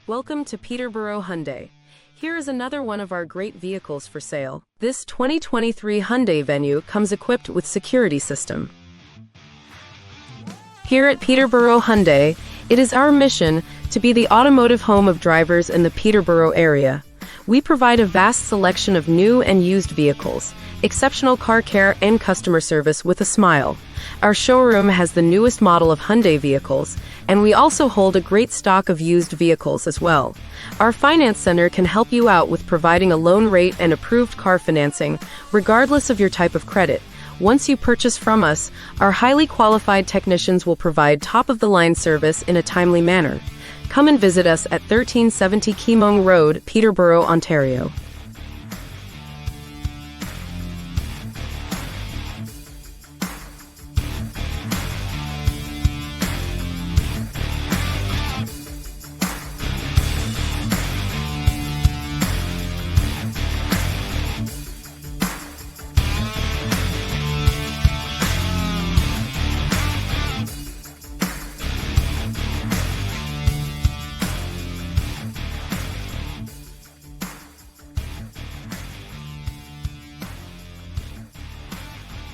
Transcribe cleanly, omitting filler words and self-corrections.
Welcome to Peterborough Hyundai. Here is another one of our great vehicles for sale. This 2023 Hyundai Venue comes equipped with security system. Here at Peterborough Hyundai, it is our mission to be the automotive home of drivers in the Peterborough area. We provide a vast selection of new and used vehicles, exceptional car care and customer service with a smile. Our showroom has the newest model of Hyundai vehicles, and we also hold a great stock of used vehicles as well. Our finance center can help you out with providing a loan rate and approved car financing, regardless of your type of credit. Once you purchase from us, our highly qualified technicians will provide top-of-the-line service in a timely manner. Come and visit us at 1370 Keymong Road, Peterborough, Ontario.